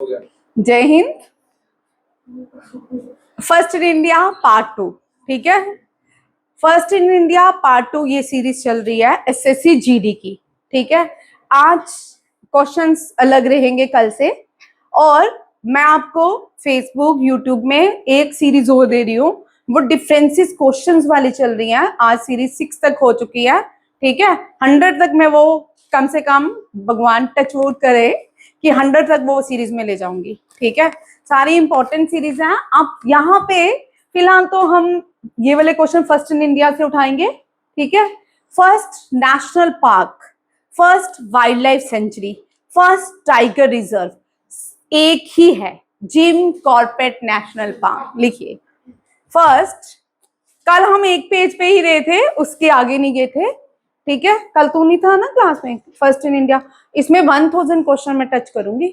जय Hind. First in India part 2, ठीक है। फर्स्ट इन इंडिया पार्ट 2 ये सीरीज चल रही है एसएससी जीडी की, ठीक है। आज क्वेश्चंस अलग रहेंगे कल से, और मैं आपको फेसबुक यूट्यूब में एक सीरीज और दे रही हूँ, वो डिफरेंसेस क्वेश्चंस वाली चल रही है। आज सीरीज 6 तक हो चुकी है, ठीक है। 100 तक मैं वो कम से कम भगवान टच वुड करे कि 100 तक वो सीरीज में ले जाऊंगी, ठीक है। सारी इंपॉर्टेंट सीरीज हैं। अब यहाँ पे फिलहाल तो हम ये वाले क्वेश्चन फर्स्ट इन इंडिया से उठाएंगे, ठीक है। First national park, first wild life sanctuary, first tiger reserve एक ही है, जिम कॉर्बेट नेशनल पार्क। लिखिए फर्स्ट। कल हम एक पेज पे ही रहे थे, उसके आगे नहीं गए थे, ठीक है। कल तू नहीं था ना क्लास में, फर्स्ट इन इंडिया। इसमें 1000 क्वेश्चन में टच करूंगी।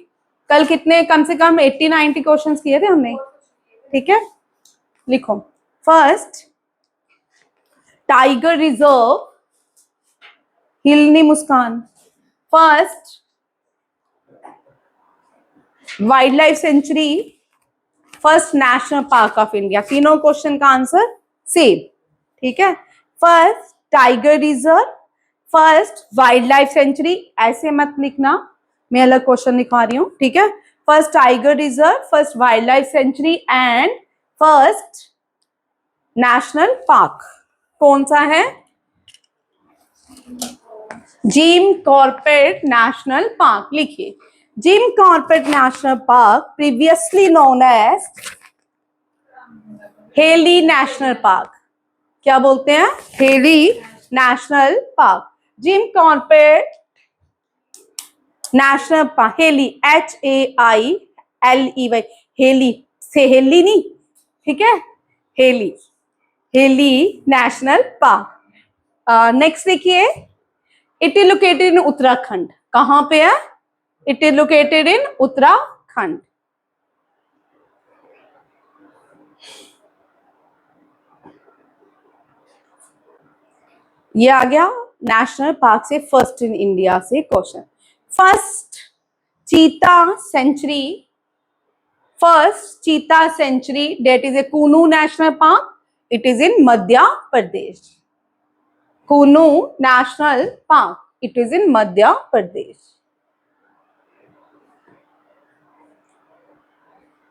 कल कितने, कम से कम 80-90 क्वेश्चंस किए थे हमने, ठीक है। लिखो फर्स्ट टाइगर रिजर्व, हिलनी मुस्कान। First wild life sanctuary, first national park of India. तीनों क्वेश्चन का आंसर सेम, ठीक है। First tiger reserve, first wild life sanctuary, ऐसे मत लिखना, मैं अलग क्वेश्चन लिखवा रही हूँ, ठीक है। First tiger reserve, first wild life sanctuary and first national park कौन सा है? Jim Corbett national park. लिखिए Jim Corbett national park, previously known as Hailey national park. क्या बोलते हैं? Hailey national park. Jim Corbett national park, Hailey, HAILEY, Hailey से Hailey नहीं, ठीक है, Hailey, Hailey national park. Next देखिए, it is located in Uttarakhand. कहां पे है? It is located in Uttarakhand. ये आ गया नेशनल पार्क से फर्स्ट इन इंडिया से question. First cheetah sanctuary, first cheetah sanctuary that is a Kuno national park, it is in Madhya Pradesh. Kuno national park, it is in Madhya Pradesh.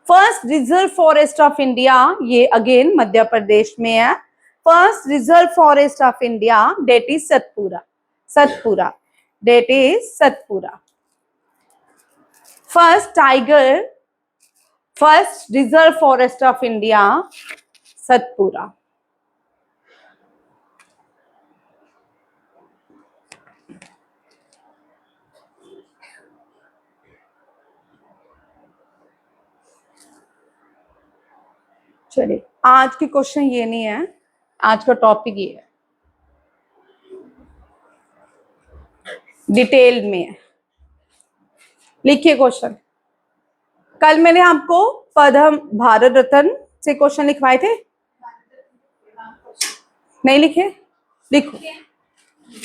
First reserve forest of India, ये again Madhya Pradesh में है। First reserve forest of India that is Satpura, Satpura, that is Satpura. First tiger, first reserve forest of India Satpura. चलिए आज की question ये नहीं है, आज का टॉपिक ये है, डिटेल में है। लिखिए क्वेश्चन। कल मैंने आपको पद्म भारत रत्न से क्वेश्चन लिखवाए थे, नहीं लिखे? लिखो,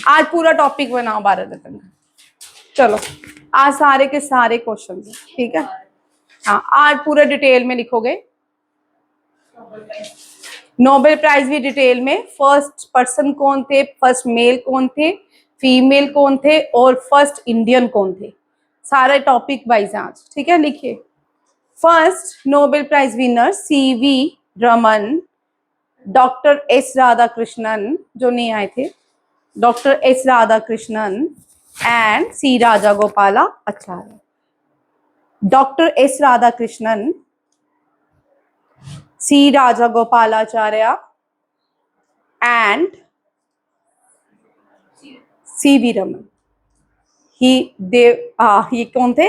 आज पूरा टॉपिक बनाओ भारत रत्न का। चलो आज सारे के सारे क्वेश्चन, ठीक है। हाँ आज पूरा डिटेल में लिखोगे। नोबेल प्राइज भी डिटेल में, फर्स्ट पर्सन कौन थे, फर्स्ट मेल कौन थे, फीमेल कौन थे, और फर्स्ट इंडियन कौन थे, सारे टॉपिक वाइज आज, ठीक है। लिखिए first Nobel prize winner CV Raman, doctor S Radhakrishnan, जो नहीं आए थे, doctor S Radhakrishnan and C Rajagopala Acharya. Doctor S Radhakrishnan, C Rajagopalachari and CV Raman. ये कौन थे?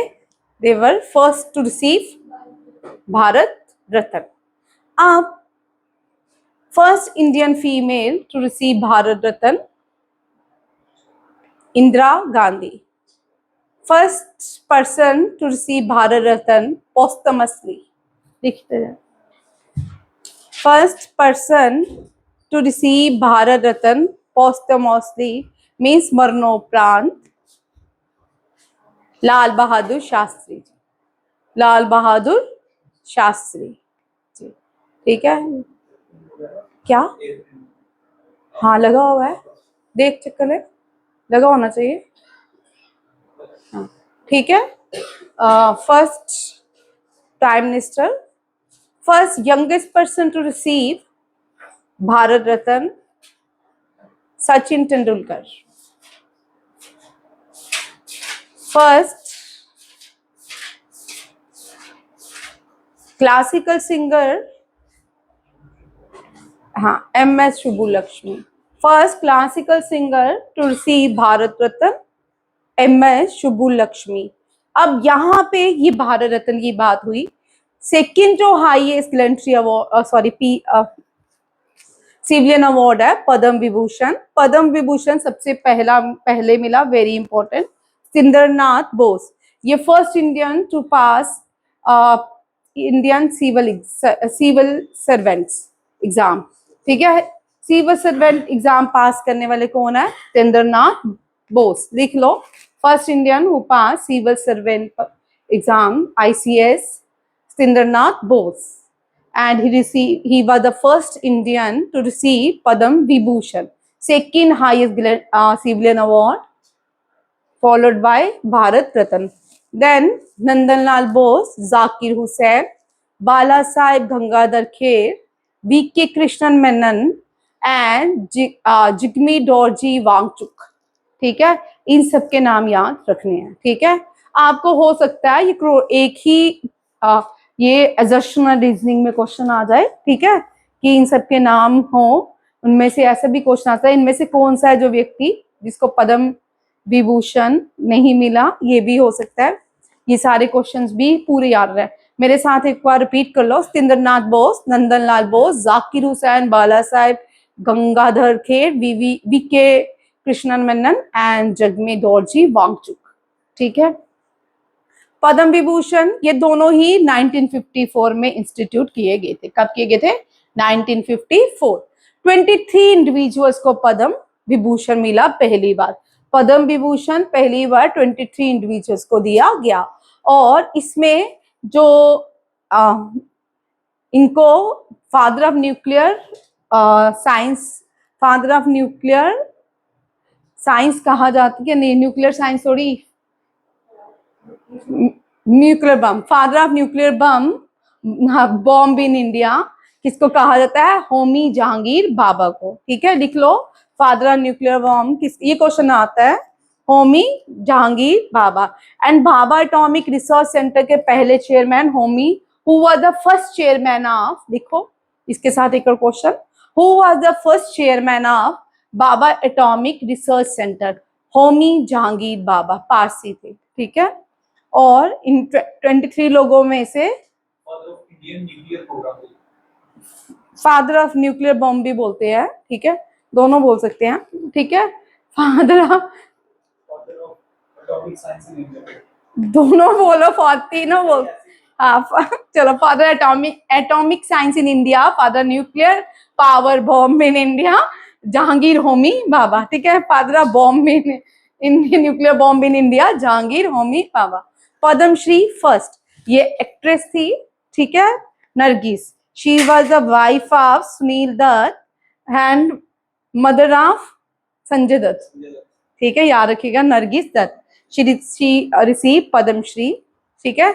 They were first to receive Bharat Ratna. अब first Indian female to receive Bharat Ratna Indira Gandhi. First person to receive Bharat Ratna posthumously. लिखते हैं first person to receive Bharat Ratna posthumously means मरणोपरांत, लाल बहादुर शास्त्री जी। लाल बहादुर शास्त्री जी। ठीक है, क्या? हाँ लगा हुआ है, देख चेक कर ले, लगा होना चाहिए। हाँ ठीक है। First prime minister, first youngest person to receive Bharat Ratna, Sachin Tendulkar. First classical singer, हाँ MS Subbulakshmi. First classical singer to receive Bharat Ratna, MS Subbulakshmi. अब यहाँ पे ये भारत रत्न की बात हुई। सेकंड जो highest gallantry award, sorry civilian award है पद्म विभूषण। पद्म विभूषण सबसे पहले मिला, वेरी इंपॉर्टेंट, सिंदरनाथ बोस। ये first Indian to pass Indian civil servants exam. ठीक है, सिविल सर्वेंट एग्जाम पास करने वाले कौन है? सिंदरनाथ बोस। लिख लो, first Indian who pass civil servant exam ICS, Sindarnath Bose, and he was the first Indian to receive Padam Vibhushan, second highest civilian award, followed by Bharat Ratan. Then Nandanlal Bose, Zakir Hussain, Bala Sahib Gangadhar Kher, V.K. Krishnan Menon, and Jigme Dorji Wangchuk। ठीक है, इन सब के नाम याद रखने हैं। ठीक है, आपको हो सकता है ये एक ही ये एजर्शनल रीजनिंग में क्वेश्चन आ जाए। ठीक है, कि इन सब के नाम हो, उनमें से ऐसा भी क्वेश्चन आता है इनमें से कौन सा है जो व्यक्ति जिसको पद्म विभूषण नहीं मिला, ये भी हो सकता है। ये सारे क्वेश्चंस भी पूरे याद रहे। मेरे साथ एक बार रिपीट कर लो, सिंदरनाथ बोस, नंदनलाल बोस, जाकिर हुसैन, बाला साहेब गंगाधर खेर, वीके कृष्णन मेनन एंड जगमे दौरजी वांगचुक। ठीक है, पद्म विभूषण ये दोनों ही 1954 में इंस्टीट्यूट किए गए थे। कब किए गए थे? 1954। 23 इंडिविजुअल्स को पद्म विभूषण मिला पहली बार। पद्म विभूषण पहली बार 23 इंडिविजुअल्स को दिया गया। और इसमें जो इनको father of nuclear science, father of nuclear science कहा जाती है, नहीं न्यूक्लियर साइंस थोड़ी, nuclear bomb, father of nuclear bomb, bomb in India किसको कहा जाता है? होमी जहांगीर बाबा को। ठीक है, लिख लो, फादर ऑफ न्यूक्लियर बम किस, ये क्वेश्चन आता है, Homi Jahangir Bhabha. And Bhabha atomic research centre के पहले chairman Homi, who was the first chairman of, लिखो इसके साथ एक और question, who was the first chairman of Bhabha atomic research centre? Homi Jahangir Bhabha, Parsi थे। ठीक है, और इन 23 लोगों में से फादर ऑफ न्यूक्लियर बॉम्ब भी बोलते हैं। ठीक है, दोनों बोल सकते हैं। ठीक है, फादर ऑफ दोनों बोलो, तीनों बोल, हाँ चलो, father atomic science in India, father nuclear power bomb in India, Jahangir Homi Bhabha. ठीक है, father of bomb in nuclear bomb in India, Jahangir Homi Bhabha. Padma Shri first, ये एक्ट्रेस थी। ठीक है, Nargis, she was the wife of Sunil Dutt and mother of Sanjay Dutt. ठीक है, याद रखिएगा, नरगिस दत्त, शी रिसीव पद्मश्री। ठीक है,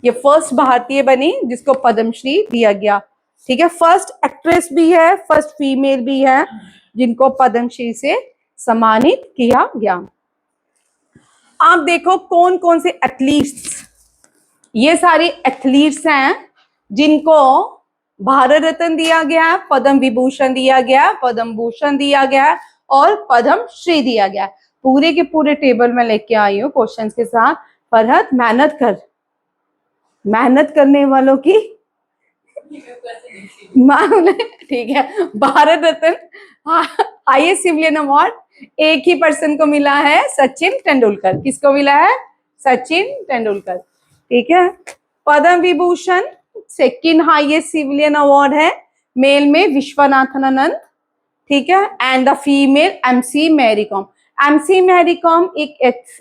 ये फर्स्ट भारतीय बनी जिसको पद्मश्री दिया गया। ठीक है, फर्स्ट एक्ट्रेस भी है, फर्स्ट फीमेल भी है जिनको पद्मश्री से सम्मानित किया गया। आप देखो कौन कौन से एथलीट्स, ये सारे एथलीट्स हैं जिनको भारत रत्न दिया गया है, पद्म विभूषण दिया गया, पद्म भूषण दिया गया और पद्म श्री दिया गया। पूरे के पूरे टेबल में लेके आई हूँ क्वेश्चंस के साथ। फरहत मेहनत कर, मेहनत करने वालों की ठीक है, Bharat Ratna highest civilian award एक ही पर्सन को मिला है, सचिन तेंदुलकर। किसको मिला है? सचिन तेंदुलकर। ठीक है, Padma Vibhushan second highest civilian award है, मेल में विश्वनाथन आनंद। ठीक है, and the female MC Mary Kom. MC Mary Kom एक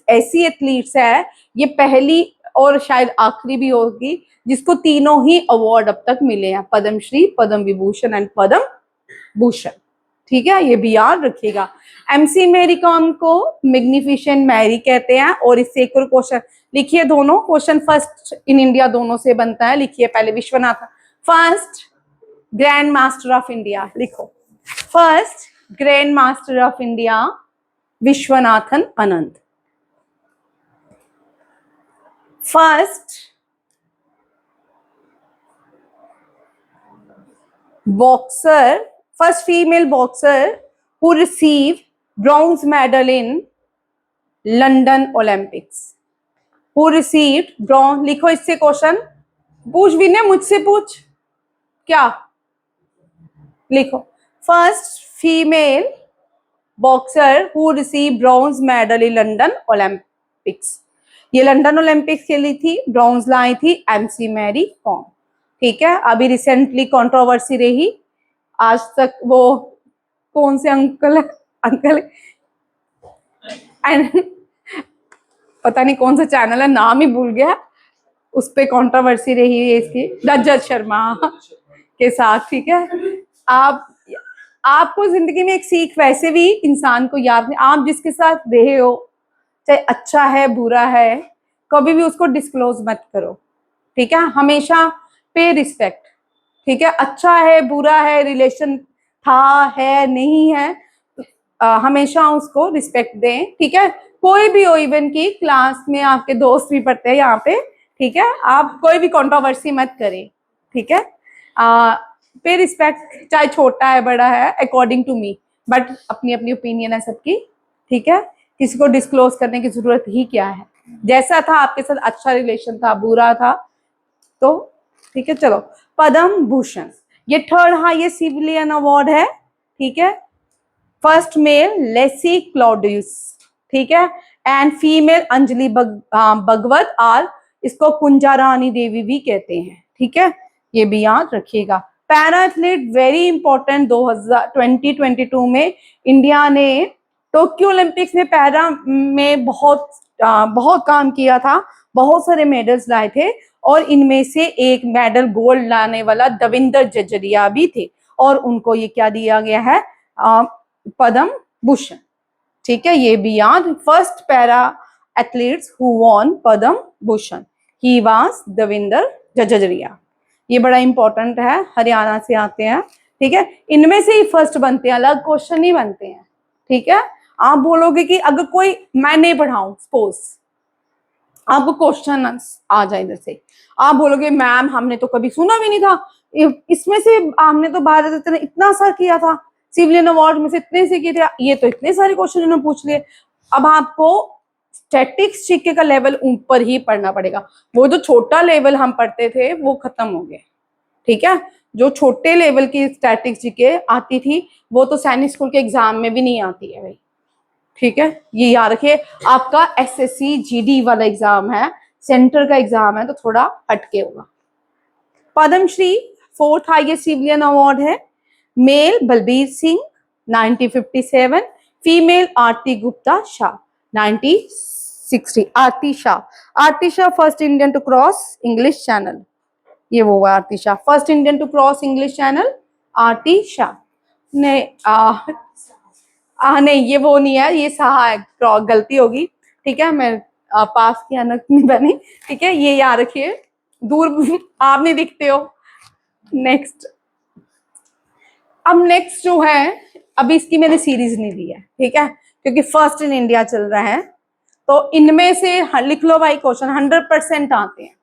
ऐसी एथलीट्स है, ये पहली और शायद आखिरी भी होगी जिसको तीनों ही अवार्ड अब तक मिले हैं, पद्मश्री, पद्म विभूषण एंड पद्म भूषण। ठीक है, ये भी याद रखिएगा। एमसी मैरी कॉम को मैग्निफिसेंट मैरी कहते हैं। और इससे एक और क्वेश्चन लिखिए, दोनों क्वेश्चन फर्स्ट इन इंडिया दोनों से बनता है। लिखिए पहले Viswanath, first grandmaster of India, लिखो first grandmaster of India Viswanathan Anand. First boxer, first female boxer who received bronze medal in London Olympics. Who received bronze, लिखो इससे क्वेश्चन पूछ भी नहीं, मुझसे पूछ क्या, लिखो first female boxer who receive bronze medal in London Olympics. ये लंदन ओलंपिक्स के लिए थी, ब्रॉन्ज लाई थी एमसी मैरी कॉम। ठीक है, अभी रिसेंटली कंट्रोवर्सी रही, आज तक वो कौन से अंकल पता नहीं कौन सा चैनल है, नाम ही भूल गया, उस पे कंट्रोवर्सी रही है इसकी, रजत शर्मा के साथ। ठीक है, आपको जिंदगी में एक सीख वैसे भी इंसान को याद नहीं, आप जिसके साथ रहे हो चाहे अच्छा है बुरा है, कभी भी उसको डिस्क्लोज मत करो। ठीक है, हमेशा पे रिस्पेक्ट। ठीक है, अच्छा है बुरा है, रिलेशन था है नहीं है, हमेशा उसको रिस्पेक्ट दें। ठीक है, कोई भी हो, इवन की क्लास में आपके दोस्त भी पढ़ते हैं यहाँ पे। ठीक है, आप कोई भी कंट्रोवर्सी मत करें। ठीक है, पे रिस्पेक्ट, चाहे छोटा है बड़ा है, अकॉर्डिंग टू मी, बट अपनी अपनी ओपिनियन है सबकी। ठीक है, किसी को डिस्क्लोज करने की जरूरत ही क्या है, जैसा था आपके साथ, अच्छा रिलेशन था बुरा था तो। ठीक है, चलो पद्म भूषण, ये थर्ड हाईएस्ट सिविलियन अवार्ड है। ठीक है, फर्स्ट मेल लेसी क्लॉडियस, ठीक है, एंड फीमेल अंजलि भगवत, और इसको कुंजा रानी देवी भी कहते हैं। ठीक है, ये भी याद रखिएगा। पैरा एथलीट वेरी इंपॉर्टेंट, 2022 में इंडिया ने टोक्यो ओलंपिक्स में पैरा में बहुत काम किया था, बहुत सारे मेडल्स लाए थे, और इनमें से एक मेडल गोल्ड लाने वाला दविंदर जजरिया भी थे, और उनको ये क्या दिया गया है, पद्म भूषण। ठीक है, ये भी याद, first para athletes who won Padma Bhushan, he was Devendra Jhajharia. ये बड़ा इंपॉर्टेंट है, हरियाणा से आते हैं। ठीक है, इनमें से ही फर्स्ट बनते हैं, अलग क्वेश्चन नहीं बनते हैं। ठीक है, आप बोलोगे कि अगर कोई, मैं नहीं पढ़ाऊं, सपोज आपको क्वेश्चन आ जाए इधर से, आप बोलोगे मैम हमने तो कभी सुना भी नहीं था, इसमें से हमने तो भारत रत्न इतना सा किया था, सिविलियन अवार्ड में से इतने से किए थे, ये तो इतने सारे क्वेश्चन इन्होंने पूछ लिए। अब आपको स्टैटिक्स जीके का लेवल ऊपर ही पढ़ना पड़ेगा, वो जो छोटा लेवल हम पढ़ते थे वो खत्म हो गया। ठीक है, जो छोटे लेवल की स्टैटिक्स जीके आती थी वो तो सैनिक स्कूल के एग्जाम में भी नहीं आती है भाई। ठीक है, ये याद रखिए, आपका एसएससी जीडी वाला एग्जाम है, सेंटर का एग्जाम है, तो थोड़ा हटके होगा। Padma Shri fourth highest civilian award है, male Balbir Singh 1957, female Aarti Gupta Shah 1960। Aarti Shah first Indian to cross English channel, ये वो है Aarti Shah, first Indian to cross English channel Aarti Shah. नहीं ये वो नहीं है, ये साहा है, गलती होगी। ठीक है, मैं पास की अनक नहीं बनी। ठीक है, ये याद रखिए, दूर आप नहीं दिखते हो। नेक्स्ट, अब नेक्स्ट जो है, अभी इसकी मैंने सीरीज नहीं दी है। ठीक है, क्योंकि फर्स्ट इन इंडिया चल रहा है, तो इनमें से लिख लो भाई, क्वेश्चन 100% आते हैं।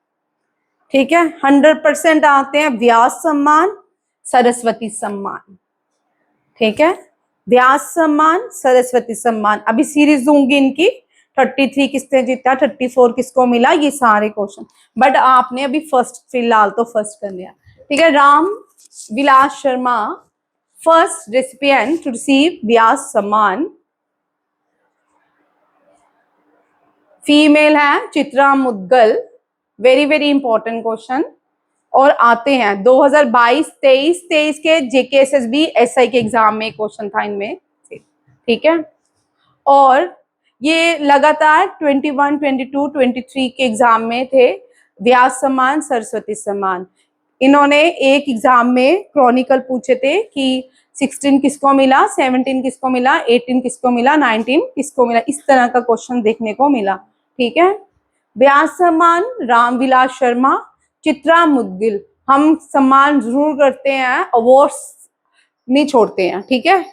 ठीक है, 100% आते हैं। व्यास सम्मान, सरस्वती सम्मान। ठीक है, व्यास सम्मान, सरस्वती सम्मान, अभी सीरीज दूंगी इनकी, 33 किसने जीता, 34 किसको मिला, ये सारे क्वेश्चन, बट आपने अभी फर्स्ट, फिलहाल तो फर्स्ट कर लिया। ठीक है, Ram Vilas Sharma first recipient to receive Vyas Samman, female है Chitra Mudgal, very very important question, और आते हैं 2022-23 के जेकेएसएसबी एसआई के एग्जाम में क्वेश्चन था इनमें से। ठीक है, और ये लगातार 21, 22, 23 के एग्जाम में थे। व्यास सम्मान, सरस्वती सम्मान। इन्होंने एक एग्जाम में क्रॉनिकल पूछे थे कि 16 किसको मिला, 17 किसको मिला, 18 किसको मिला, 19 किसको मिला, इस तरह का क्वेश्चन देखने को मिला। ठीक है। व्यास सम्मान रामविलास शर्मा, चित्रा मुदगिल। हम सम्मान जरूर करते हैं, अवार्ड्स नहीं छोड़ते हैं। ठीक है,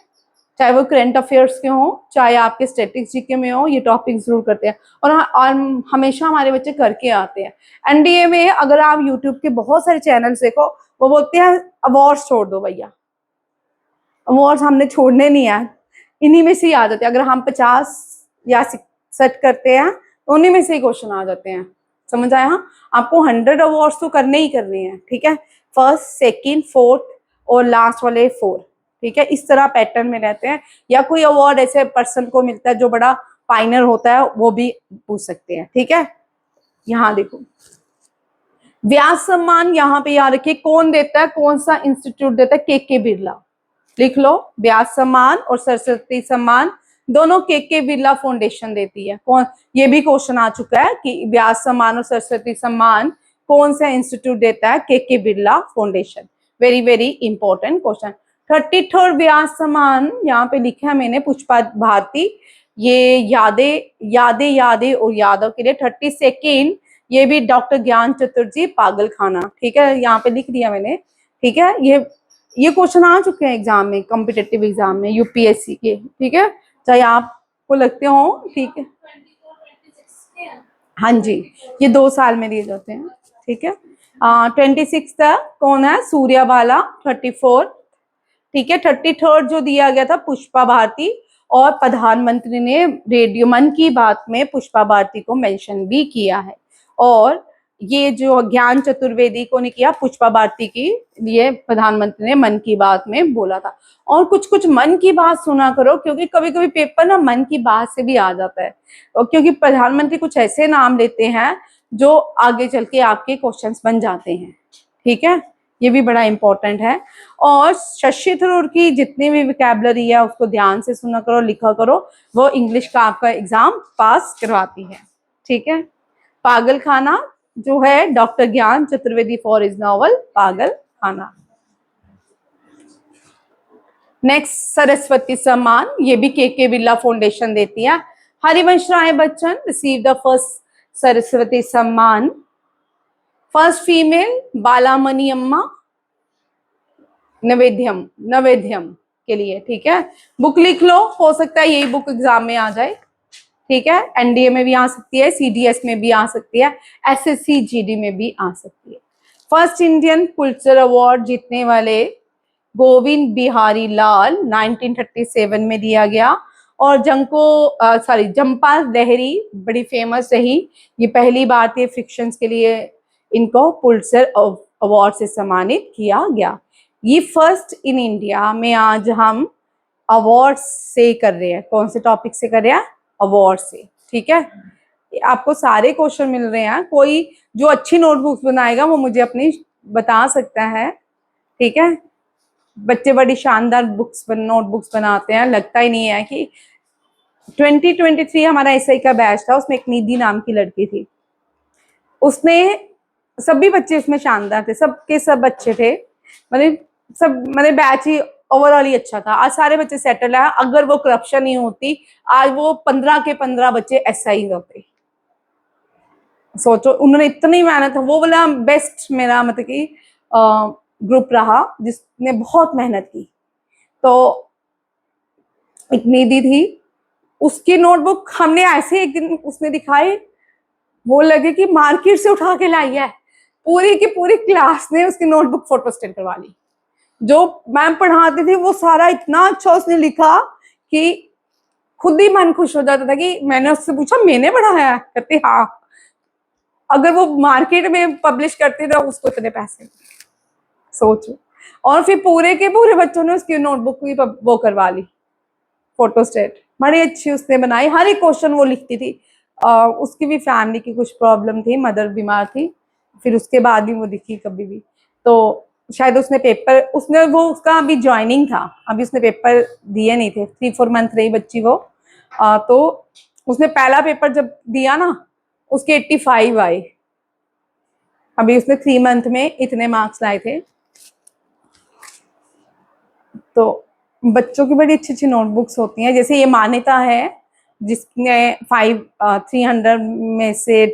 चाहे वो करंट अफेयर्स के हों, चाहे आपके स्टैटिक्स जीके में हो, ये टॉपिक जरूर करते हैं और हमेशा हमारे बच्चे करके आते हैं। एनडीए में अगर आप यूट्यूब के बहुत सारे चैनल्स देखो, वो बोलते हैं अवार्ड्स छोड़ दो भैया, अवार्ड्स हमने छोड़ने नहीं है, इन्हीं में से ही आ जाते हैं। अगर हम 50 या 60 करते हैं तो उन्हीं में से ही क्वेश्चन आ जाते हैं। समझ आया? हाँ, आपको 100 अवार्ड्स तो करने ही करने हैं। ठीक है, फर्स्ट, सेकंड, फोर्थ और लास्ट वाले 4। ठीक है, इस तरह पैटर्न में रहते हैं। या कोई अवार्ड ऐसे पर्सन को मिलता है जो बड़ा पाइनर होता है, वो भी पूछ सकते हैं। ठीक है, यहाँ देखो व्यास सम्मान यहाँ पे याद रखिए कौन देता है, कौन सा इंस्टीट्यूट देता है, के बिरला। लिख लो, व्यास सम्मान और सरस्वती सम्मान दोनों के बिरला फाउंडेशन देती है। कौन, ये भी क्वेश्चन आ चुका है कि व्यास सम्मान और सरस्वती सम्मान कौन सा इंस्टीट्यूट देता है, के Birla foundation. Very very important question. 33rd व्यास सम्मान यहाँ पे लिखा है मैंने, पुष्पा भारती। ये यादें और यादव के लिए। 32nd ये भी डॉक्टर ज्ञान चतुर्जी, पागल खाना। ठीक है, यहाँ पे लिख दिया मैंने। ठीक है, ये क्वेश्चन आ चुके हैं एग्जाम में, कॉम्पिटेटिव एग्जाम में, यूपीएससी के। ठीक है, चाहे आपको लगते हो। ठीक है, हाँ जी, ये 2 साल में दिए जाते हैं। ठीक है, 26 कौन है, सूर्यबाला। 34। ठीक है, 33rd जो दिया गया था पुष्पा भारती, और प्रधानमंत्री ने रेडियो मन की बात में पुष्पा भारती को मेंशन भी किया है। और ये जो ज्ञान चतुर्वेदी को ने किया, पुष्पा भारती की लिए प्रधानमंत्री ने मन की बात में बोला था। और कुछ कुछ मन की बात सुना करो, क्योंकि कभी कभी पेपर ना मन की बात से भी आ जाता है, और क्योंकि प्रधानमंत्री कुछ ऐसे नाम लेते हैं जो आगे चल के आपके क्वेश्चंस बन जाते हैं। ठीक है, ये भी बड़ा इंपॉर्टेंट है। और शशि थरूर की जितनी भी विकेबलरी है उसको ध्यान से सुना करो, लिखा करो, वो इंग्लिश का आपका एग्जाम पास करवाती है। ठीक है, पागल खाना जो है डॉक्टर ज्ञान चतुर्वेदी फॉर इज नॉवल पागल खाना। नेक्स्ट, सरस्वती सम्मान, ये भी के बिरला फाउंडेशन देती है। Harivansh Rai Bachchan receive the first Saraswati Samman. First female बालामणि अम्मा, नवेद्यम के लिए। ठीक है, बुक लिख लो, हो सकता है यही बुक एग्जाम में आ जाए। ठीक है, एनडीए में भी आ सकती है, सीडीएस में भी आ सकती है, एसएससी जीडी में भी आ सकती है। फर्स्ट इंडियन पुलित्जर अवार्ड जीतने वाले गोविंद बिहारी लाल 1937 में दिया गया। और जंपा लहरी बड़ी फेमस रही, ये पहली भारतीय फिक्शंस के लिए इनको पुलित्जर अवार्ड से सम्मानित किया गया। ये फर्स्ट इन इंडिया में आज हम अवार्ड से कर रहे हैं। कौन से टॉपिक से कर रहे हैं, अवार्ड से। ठीक है, आपको सारे क्वेश्चन मिल रहे हैं। कोई जो अच्छी नोटबुक्स बनाएगा वो मुझे अपनी बता सकता है। ठीक है, बच्चे बड़ी शानदार नोटबुक्स बनाते हैं, लगता ही नहीं है कि 2023 हमारा एसआई का बैच था, उसमें एक निधि नाम की लड़की थी, उसने, सभी बच्चे उसमें शानदार थे, सबके सब अच्छे थे, मतलब बैच ही ओवरऑल ही अच्छा था। आज सारे बच्चे सेटल है। अगर वो करप्शन नहीं होती, आज वो 15 के 15 बच्चे एसआई होते। सोचो, उन्होंने इतनी मेहनत, वो वाला बेस्ट मेरा मतलब कि ग्रुप रहा जिसने बहुत मेहनत की। तो एक निधि थी, उसकी नोटबुक हमने ऐसे एक दिन उसने दिखाई, वो लगे कि मार्केट से उठा के लाई है। पूरी की पूरी क्लास ने उसकी नोटबुक फोटो स्टेट करवा ली। जो मैम पढ़ाती थी वो सारा इतना अच्छा उसने लिखा कि खुद ही मन खुश हो जाता था। कि मैंने उससे पूछा, मैंने पढ़ाया? कहते हाँ। अगर वो मार्केट में पब्लिश करते तो उसको इतने पैसे, सोचो। और फिर पूरे के पूरे बच्चों ने उसकी नोटबुक की वो करवा ली फोटो स्टेट। बड़ी अच्छी उसने बनाई, हर एक क्वेश्चन वो लिखती थी। उसकी भी फैमिली की कुछ प्रॉब्लम थी, मदर बीमार थी, फिर उसके बाद भी वो दिखी कभी भी। तो शायद उसका अभी ज्वाइनिंग था, अभी उसने पेपर दिए नहीं थे, 3-4 मंथ रही बच्ची वो। तो उसने पहला पेपर जब दिया ना, उसके 85 आए। अभी उसने 3 मंथ में इतने मार्क्स लाए थे। तो बच्चों की बड़ी अच्छी अच्छी नोटबुक्स होती हैं। जैसे ये मान्यता है, जिसने 300 में से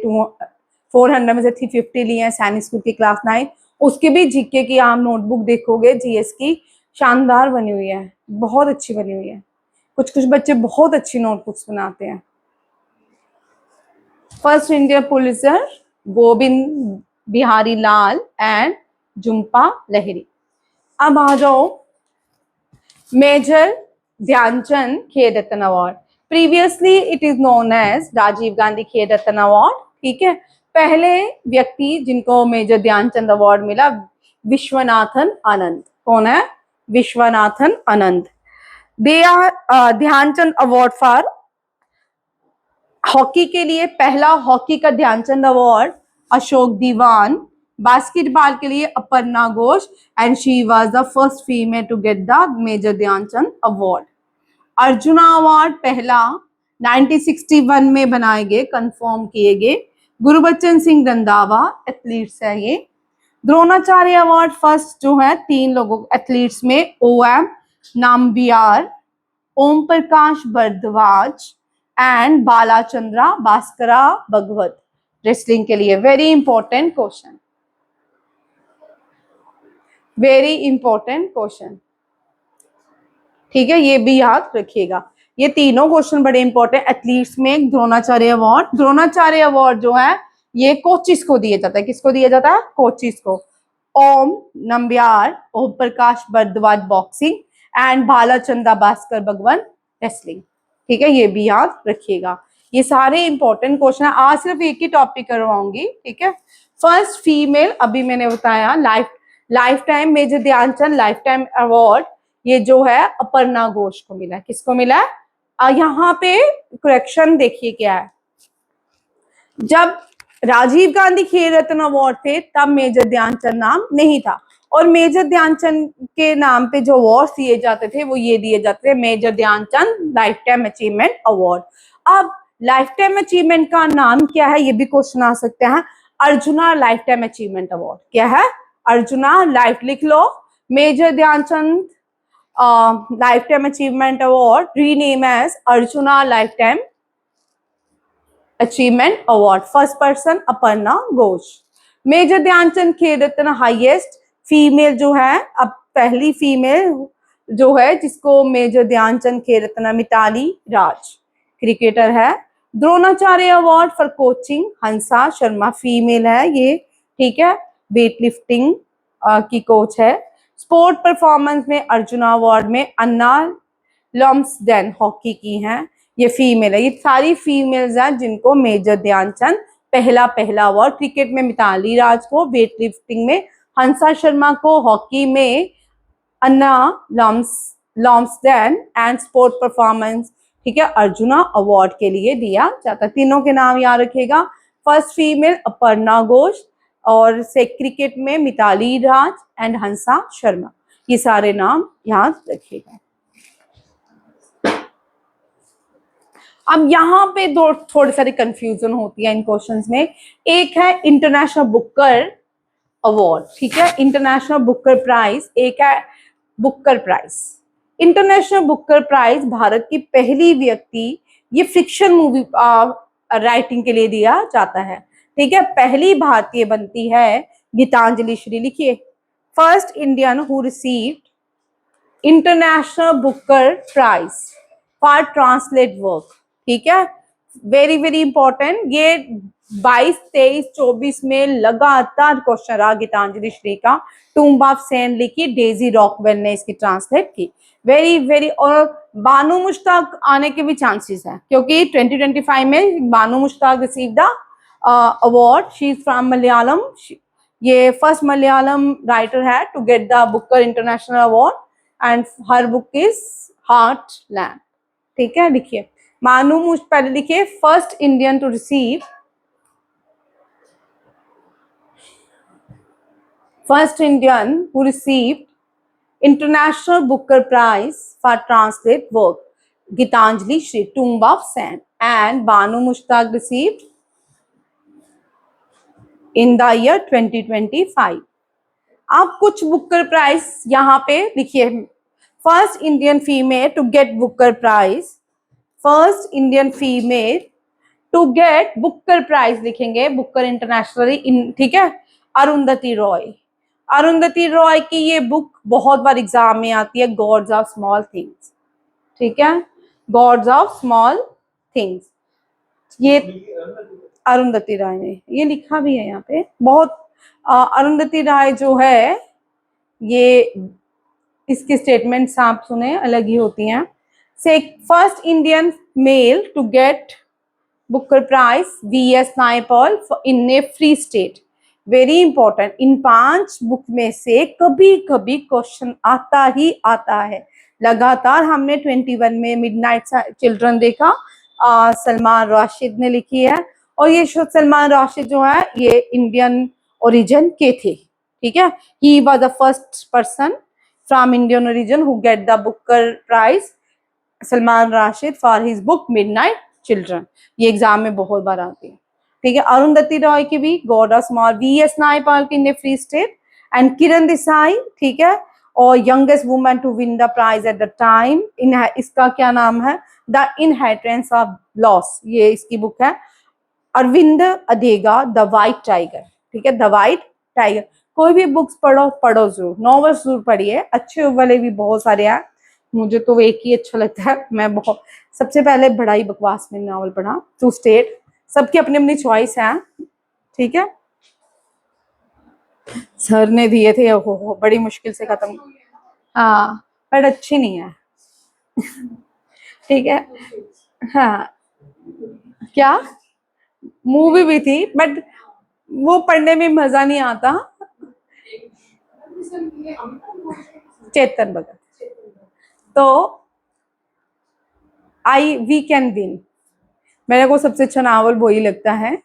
400 में से 350 लिए हैं, सैनिक स्कूल की क्लास 9, उसकी भी जीके की आप नोटबुक देखोगे, जीएस की, शानदार बनी हुई है, बहुत अच्छी बनी हुई है। कुछ कुछ बच्चे बहुत अच्छी नोटबुक्स बनाते हैं। First Indian Pulitzer Govind Behari Lal and Jhumpa Lahiri. अब आ जाओ major Dhyan Chand Khel Ratna award. Previously it is known as Rajiv Gandhi Khel Ratna award. ठीक है, पहले व्यक्ति जिनको मेजर ध्यानचंद अवार्ड मिला, विश्वनाथन आनंद। कौन है? Viswanathan Anand. They are Dhyan Chand award for hockey के लिए पहला हॉकी का ध्यानचंद अवार्ड अशोक दीवान। बास्केटबॉल के लिए Aparna Ghosh, and she was the first female to get the major Dhyan Chand award. Arjuna award पहला 1961 में बनाए गए, कंफर्म किए गए। गुरबच्चन सिंह रंधावा एथलीट्स है ये। द्रोणाचार्य अवार्ड फर्स्ट जो है 3 लोगों एथलीट्स में, O M Nambiar, Om Prakash Bhardwaj and Balachandra Bhaskar Bhagwat. Wrestling के लिए very important question, very important question. ठीक है, ये भी याद रखिएगा। ये तीनों क्वेश्चन बड़े इंपॉर्टेंट। एथलीट्स में द्रोणाचार्य अवार्ड, द्रोणाचार्य अवार्ड जो है ये कोचिस को दिया जाता है। किसको दिया जाता है? कोचिस को। ओम नंबियार, ओम प्रकाश भारद्वाज बॉक्सिंग, एंड भालाचंद्र भास्कर भगवान रेसलिंग। ठीक है, ये भी याद रखिएगा। ये सारे इंपॉर्टेंट क्वेश्चन है। आज सिर्फ एक ही टॉपिक करवाऊंगी। ठीक है, फर्स्ट फीमेल अभी मैंने बताया, life time major Dhyan Chand life time award ये जो है अपर्णा घोष को मिला। किसको मिला? यहाँ पे करेक्शन देखिए क्या है। जब राजीव गांधी खेल रत्न अवार्ड थे तब मेजर ध्यानचंद नाम नहीं था, और मेजर ध्यानचंद के नाम पे जो अवार्ड दिए जाते थे वो ये दिए जाते थे, major Dhyan Chand life time achievement award. अब लाइफ टाइम अचीवमेंट का नाम क्या है, ये भी क्वेश्चन आ सकते हैं। Arjuna life time achievement award क्या है? अर्जुना लाइफ लिख लो। Major Dhyan Chand lifetime achievement award rename as Arjuna lifetime achievement award, first person Aparna Ghosh। Major Dhyan Chand Khel Ratna highest female जो है, अब पहली फीमेल जो है जिसको मेजर ध्यानचंद खेल रत्न मिताली राज, क्रिकेटर है। Dronacharya award for coaching Hansa Sharma, female है ये। ठीक है, वेट लिफ्टिंग की कोच है। स्पोर्ट परफॉर्मेंस में अर्जुना अवार्ड में अन्ना लम्सडेन हॉकी की हैं, ये फीमेल है। ये सारी फीमेल्स हैं जिनको मेजर ध्यानचंद पहला अवार्ड। क्रिकेट में मिताली राज को, वेट लिफ्टिंग में हंसा शर्मा को, हॉकी में अन्ना लम्सडेन, एंड स्पोर्ट परफॉर्मेंस ठीक है अर्जुना अवार्ड के लिए दिया जाता है। तीनों के नाम याद रखिएगा। फर्स्ट फीमेल अपर्णा घोष, और से क्रिकेट में मिताली राज एंड हंसा शर्मा। ये सारे नाम याद रखिएगा। अब यहाँ पे दो थोड़ी सारी कंफ्यूजन होती है इन क्वेश्चंस में। एक है इंटरनेशनल बुकर अवार्ड, ठीक है, इंटरनेशनल बुकर प्राइज। एक है Booker prize. International Booker prize Bharat की पहली व्यक्ति, ये फिक्शन मूवी राइटिंग के लिए दिया जाता है। ठीक है, पहली भारतीय बनती है गीतांजलि श्री। लिखिए, first Indian who received international Booker prize for translate work. ठीक है, वेरी वेरी इंपॉर्टेंट। ये 22, 23, 24 में लगातार क्वेश्चन रहा गीतांजलि श्री का। टूम्ब ऑफ सेंट लिखी, डेजी रॉकवेल ने इसकी ट्रांसलेट की। वेरी वेरी, और बानू मुश्ताक आने के भी चांसेस हैं, क्योंकि 2025 में Banu Mushtaq receive the award. She is from Malayalam. ये फर्स्ट मलयालम राइटर है to get the Booker international award, and her book is heart land. ठीक है, लिखिए मानू पहले लिखिए, first Indian to receive, first Indian who received international Booker prize for translate work. Gitanjali Shri, Tomb of Sand. And Banu Mushtaq received in the year 2025. आप कुछ Booker prize यहाँ पे लिखिए. First Indian female to get Booker prize, first Indian female to get Booker prize लिखेंगे, Booker international, ठीक है. अरुंधति रॉय. अरुंधति रॉय की ये बुक बहुत बार एग्जाम में आती है, गॉड्स ऑफ स्मॉल थिंग्स. ठीक है, गॉड्स ऑफ स्मॉल थिंग्स. ये अरुंधति राय ने ये लिखा भी है यहाँ पे. बहुत अरुंधति राय जो है, ये इसके स्टेटमेंट्स आप सुने अलग ही होती हैं. से first Indian male to get Booker prize VS Naipaul in a free state. Very important. इन 5 बुक में से कभी कभी क्वेश्चन आता ही आता है. लगातार हमने 21 में मिडनाइट चिल्ड्रन देखा, सलमान राशिद ने लिखी है. और ये सलमान राशिद जो है ये इंडियन ओरिजिन के थे. ठीक है, he was the first person from Indian origin who get the Booker prize, Salman Rushdie, for his book midnight children. ये एग्जाम में बहुत बार आती है. ठीक है, अरुंधति रॉय की भी God of small, VS Naipaul की in a free state, and Kiran Desai. ठीक है, और youngest woman to win the prize at the time. इसका क्या नाम है, द इनहेरिटेंस ऑफ लॉस, ये इसकी बुक है. Aravind Adiga, the white tiger. ठीक है, द वाइट टाइगर. कोई भी बुक्स पढ़ो जरूर, नॉवेल्स जरूर पढ़िए, अच्छे वाले भी बहुत सारे हैं. मुझे तो एक ही अच्छा लगता है. मैं बहुत सबसे पहले बड़ा ही बकवास में नॉवल पढ़ा, टू स्टेट. सबकी अपनी अपनी चॉइस है. ठीक है, सर ने दिए थे, हो बड़ी मुश्किल से खत्म. हाँ, पर अच्छी नहीं है. ठीक है, हाँ. क्या मूवी भी थी, बट वो पढ़ने में मजा नहीं आता. चेतन भगत. तो वी कैन विन, मेरे को सबसे अच्छा नावल वही लगता है.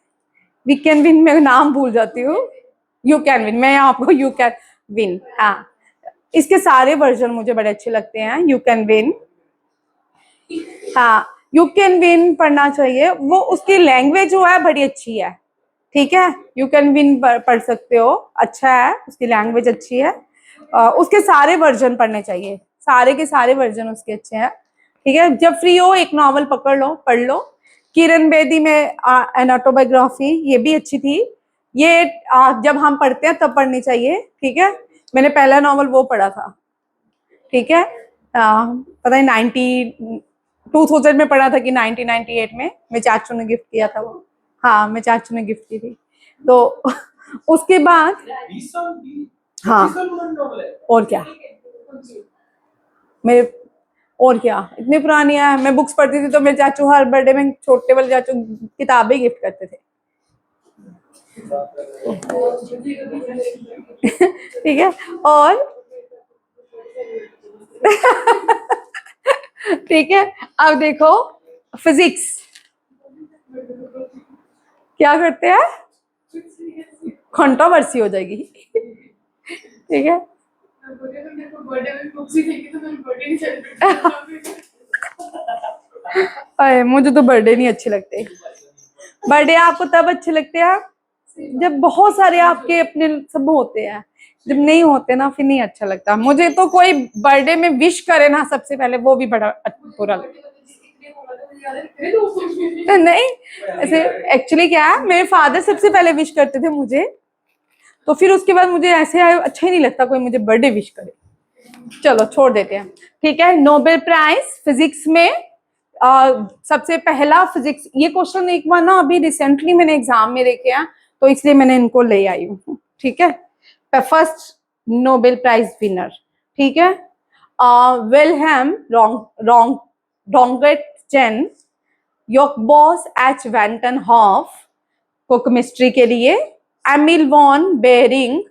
वी कैन विन, मैं नाम भूल जाती हूँ. यू कैन विन, मैं आपको यू कैन विन, हाँ, इसके सारे वर्जन मुझे बड़े अच्छे लगते हैं. यू कैन विन, हाँ, यू कैन विन पढ़ना चाहिए. वो उसकी लैंग्वेज जो है बड़ी अच्छी है. ठीक है, यू कैन विन पढ़ सकते हो, अच्छा है, उसकी लैंग्वेज अच्छी है. उसके सारे वर्जन पढ़ने चाहिए, सारे के सारे वर्जन उसके अच्छे हैं. ठीक है, जब फ्री हो एक नॉवल पकड़ लो, पढ़ लो. किरण बेदी में एन ऑटोबायोग्राफी, ये भी अच्छी थी. ये जब हम पढ़ते हैं तब पढ़नी चाहिए. ठीक है, मैंने पहला नॉवल वो पढ़ा था. ठीक है, पता नहीं 2000 में पढ़ा था कि 1998 में. मैं चाचू ने गिफ्ट किया था वो. हाँ, मैं चाचू ने गिफ्ट की थी. तो उसके बाद हाँ, और क्या मेरे, और क्या इतनी पुरानी है. मैं बुक्स पढ़ती थी तो मेरे चाचू हर बर्थडे में, छोटे वाले चाचू किताबें गिफ्ट करते थे. ठीक है, और ठीक है, अब देखो फिजिक्स क्या करते हैं, कंट्रोवर्सी हो जाएगी. ठीक है, अरे मुझे तो बर्थडे नहीं अच्छे लगते. बर्थडे आपको तब अच्छे लगते हैं जब बहुत सारे आपके अपने सब होते हैं. जब नहीं होते ना फिर नहीं अच्छा लगता. मुझे तो कोई बर्थडे में विश करे ना सबसे पहले, वो भी बड़ा बुरा लगता. नहीं, ऐसे एक्चुअली क्या है, मेरे फादर सबसे पहले विश करते थे मुझे, तो फिर उसके बाद मुझे ऐसे अच्छा ही नहीं लगता कोई मुझे बर्थडे विश करे. चलो छोड़ देते हैं. ठीक है, नोबेल प्राइज फिजिक्स में सबसे पहला फिजिक्स, ये क्वेश्चन एक बार ना अभी रिसेंटली मैंने एग्जाम में देखे हैं, तो इसलिए मैंने इनको ले आई हूँ. ठीक है, फर्स्ट नोबेल प्राइज विनर. ठीक है, विल्हेम रॉन्गेटजेन योकबॉस एच वेंटनहॉफ को केमिस्ट्री के लिए, एमिल वॉन बेरिंग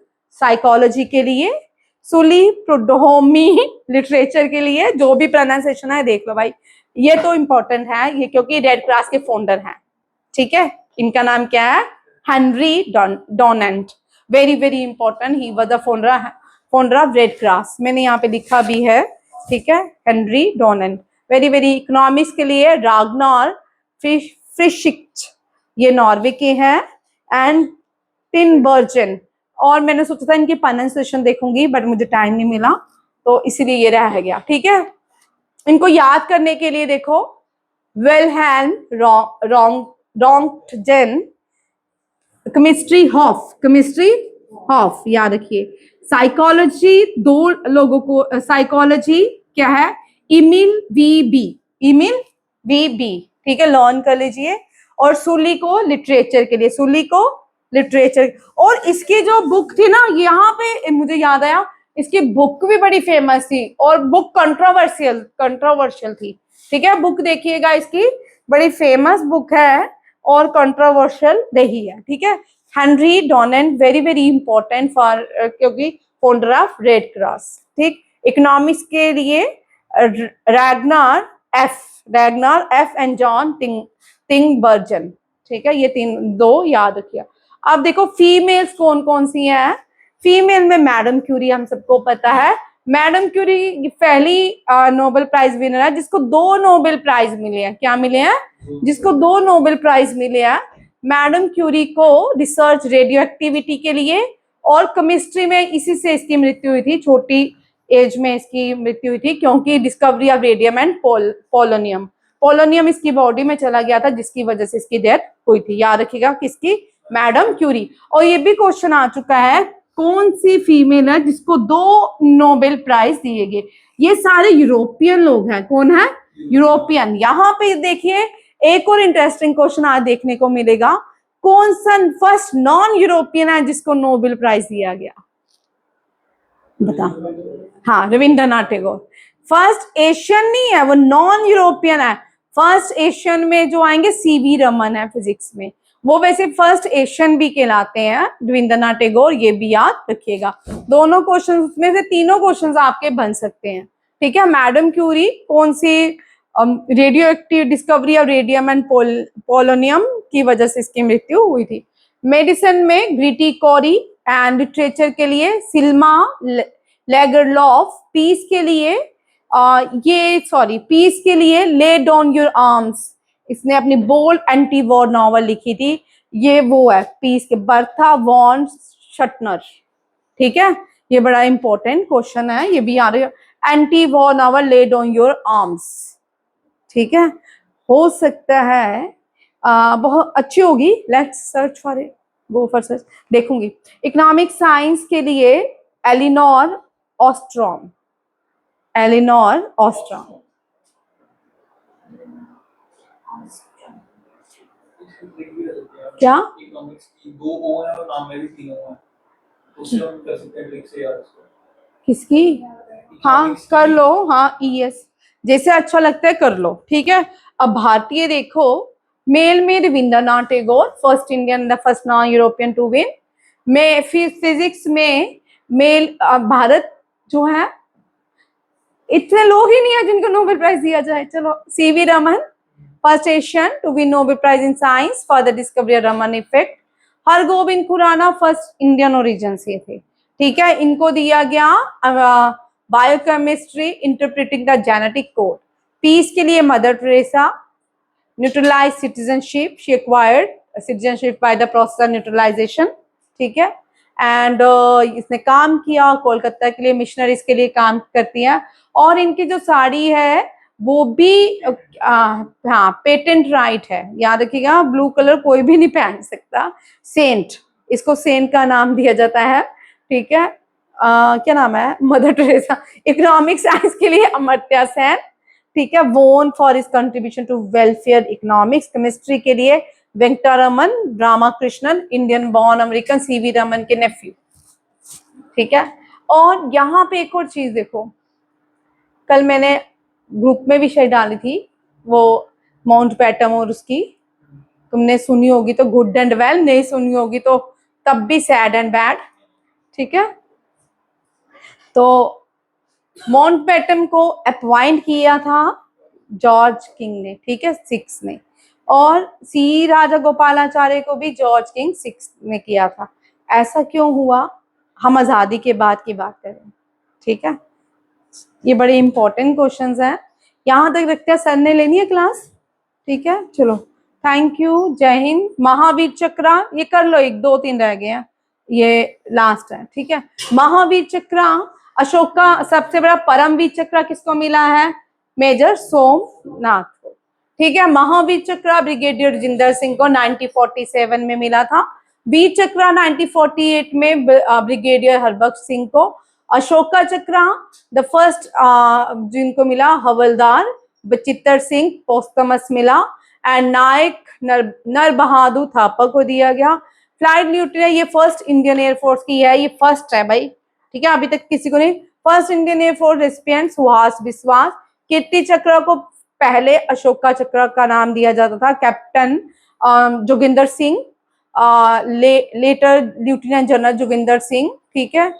साइकोलॉजी के लिए, सुली प्रोडोमी लिटरेचर के लिए. जो भी प्रोनाउंसिएशन है देख लो भाई, ये तो इंपॉर्टेंट है ये, क्योंकि रेड क्रॉस के फाउंडर हैं. ठीक है, इनका नाम क्या है, Henry Dunant. Very very important, he was the founder of red cross. मैंने यहाँ पे लिखा भी है. ठीक है, Henry Dunant. Very very. Economics के लिए रागनार फ्रिशिक्ट, ये नॉर्वे के हैं, एंड टिनबर्जन। और मैंने सोचा था इनकी प्रोनाउंसिएशन देखूंगी बट मुझे टाइम नहीं मिला, तो इसीलिए ये रह गया। ठीक है, इनको याद करने के लिए देखो, विल्हेल्म रोंटगेन, केमिस्ट्री हॉफ याद रखिए। साइकोलॉजी दो लोगों को, साइकोलॉजी क्या है, इमिल वी बी, ठीक है, लर्न कर लीजिए। और सुली को लिटरेचर के लिए, सुली को लिटरेचर। और इसकी जो बुक थी ना, यहाँ पे मुझे याद आया, इसकी बुक भी बड़ी फेमस थी और बुक कंट्रोवर्शियल थी। ठीक है, बुक देखिएगा, इसकी बड़ी फेमस बुक है और कंट्रोवर्शियल रही है। ठीक है, Henry donate, very very important for, क्योंकि फाउंडर ऑफ रेड क्रॉस। ठीक, इकोनॉमिक्स के लिए रैगनार एफ एंड जॉन टिंगबर्जन। ठीक है, ये तीन दो याद रखिए। अब देखो फीमेल्स कौन कौन सी हैं। फीमेल में मैडम क्यूरी, हम सबको पता है। मैडम क्यूरी पहली नोबेल प्राइज विनर है जिसको 2 नोबेल प्राइज मिले हैं। क्या मिले हैं? जिसको 2 नोबेल प्राइज मिले हैं। मैडम क्यूरी को रिसर्च रेडियो एक्टिविटी के लिए और केमिस्ट्री में इसी से इसकी मृत्यु हुई थी, छोटी एज में इसकी मृत्यु हुई थी, क्योंकि discovery of radium and polonium इसकी बॉडी में चला गया था, जिसकी वजह से इसकी डेथ हुई थी। याद रखिएगा किसकी, मैडम क्यूरी। और ये भी क्वेश्चन आ चुका है, कौन सी फीमेल है जिसको 2 नोबेल प्राइज दिए गए। ये सारे यूरोपियन लोग हैं। कौन है? यूरोपियन। यहाँ पे देखिए एक और इंटरेस्टिंग क्वेश्चन आज देखने को मिलेगा, कौन सा फर्स्ट नॉन यूरोपियन है जिसको नोबेल प्राइज दिया गया, बता। हाँ, रविंद्रनाथ टैगोर। फर्स्ट एशियन नहीं है, वो नॉन यूरोपियन है। फर्स्ट एशियन में जो आएंगे सीवी रमन है फिजिक्स में, वो वैसे फर्स्ट एशियन भी कहलाते हैं, रविंद्रनाथ टैगोर। ये भी याद रखिएगा। दोनों क्वेश्चन में से तीनों क्वेश्चन आपके बन सकते हैं। ठीक है, मैडम क्यूरी कौन सी radioactive discovery of radium and polonium की वजह से इसकी मृत्यु हुई थी। मेडिसिन में ग्रीटी कॉरी, एंड लिटरेचर के लिए सिल्मा लेगरलॉफ, पीस के लिए पीस के लिए ले डाउन योर आर्म्स, इसने अपनी बोल्ड एंटी वॉर नॉवल लिखी थी। ये वो है पीस के, बर्था वॉन शटनर। ठीक है, ये बड़ा इंपॉर्टेंट क्वेश्चन है, ये भी आ रही है। Anti war novel lay down your arms. ठीक है, हो सकता है बहुत अच्छी होगी। Let's search for it, go for search, देखूंगी। इकोनॉमिक साइंस के लिए एलिनोर ऑस्ट्रॉम, क्या किसकी? हाँ कर लो, हाँ ईएस जैसे अच्छा लगता है कर लो। ठीक है, अब भारतीय देखो, मेल में Rabindranath Tagore, first Indian, the first non European to win. में फिजिक्स में मेल भारत जो है, इतने लोग ही नहीं है जिनको नोबेल प्राइज दिया जाए। चलो, CV Raman, first Asian to win Nobel prize in science for the discovery of Raman effect. Hargobind Khorana first Indian origin से थे। ठीक है, इनको दिया गया biochemistry interpreting the genetic code. Peace के लिए mother Teresa, neutralize citizenship, she acquired citizenship by the process of neutralization. ठीक है, एंड इसने काम किया कोलकाता के लिए, मिशनरीज के लिए काम करती हैं। और इनकी जो साड़ी है वो भी हाँ पेटेंट राइट है, याद रखिएगा। ब्लू कलर कोई भी नहीं पहन सकता। सेंट, इसको सेंट का नाम दिया जाता है। ठीक है, क्या नाम है, मदर टेरेसा। इकोनॉमिक साइंस के लिए अमर्त्य सेन। ठीक है, won for his contribution to welfare economics. Chemistry के लिए Venkatraman Ramakrishnan, Indian born American, CV Raman के नेफ्यू। ठीक है, और यहाँ पे एक और चीज देखो, कल मैंने ग्रुप में भी शायद डाली थी, वो माउंटबेटन और उसकी, तुमने सुनी होगी तो गुड एंड वेल, नहीं सुनी होगी तो तब भी सैड एंड बैड। ठीक है, तो माउंटबेटन को अपॉइंट किया था जॉर्ज किंग ने। ठीक है, 6 ने। और सी राजा गोपालाचार्य को भी जॉर्ज किंग 6 ने किया था। ऐसा क्यों हुआ, हम आजादी के बाद की बात करें। ठीक है, ये बड़े इंपॉर्टेंट क्वेश्चंस हैं। यहाँ तक रखते हैं, सर ने लेनी है क्लास, ठीक है चलो, थैंक यू, जय हिंद। महावीर चक्र ये कर लो, 1 2 3 रह गए हैं, ये लास्ट है, ठीक है। महावीर चक्र अशोक का सबसे बड़ा परमवीर चक्र किसको मिला है? मेजर सोमनाथ को, ठीक है। महावीर चक्र ब्रिगेडियर राजेंद्र सिंह को 1947 में मिला था। वीर चक्र 1948 में ब्रिगेडियर हरबख्श सिंह को। अशोका चक्र द फर्स्ट जिनको मिला हवलदार बचित्तर सिंह, पोस्टमस मिला। एंड नायक नर बहादुर थापा को दिया गया। फ्लाइट न्यूट्रल ये फर्स्ट इंडियन एयरफोर्स की है, ये फर्स्ट है भाई, ठीक है, अभी तक किसी को नहीं। First Indian air force recipient Suhas विश्वास। कीर्ति चक्र को पहले अशोका चक्र का नाम दिया जाता था, captain Joginder Singh, later lieutenant general Joginder Singh, ठीक है।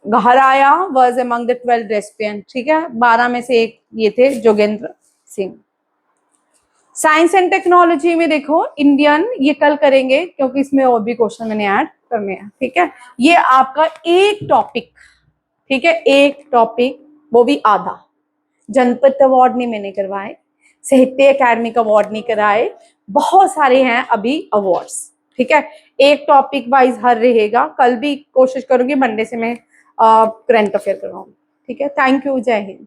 घराया वॉज अमंग द 12 रेसिपिएंट, ठीक है, 12 में से एक ये थे Jogendra Singh. Science and technology में देखो इंडियन, ये कल करेंगे क्योंकि इसमें और भी क्वेश्चन मैंने ऐड करने हैं, ठीक है। ये आपका एक टॉपिक, ठीक है, एक टॉपिक, वो भी आधा। जनपद अवार्ड नहीं मैंने करवाए, साहित्य अकादमी का अवार्ड नहीं कराए, बहुत सारे हैं अभी अवार्ड्स, ठीक है। एक टॉपिक वाइज हर रहेगा, कल भी कोशिश करूंगी मंडे से मैं करंट अफेयर करवाऊँ, ठीक है। थैंक यू, जय हिंद।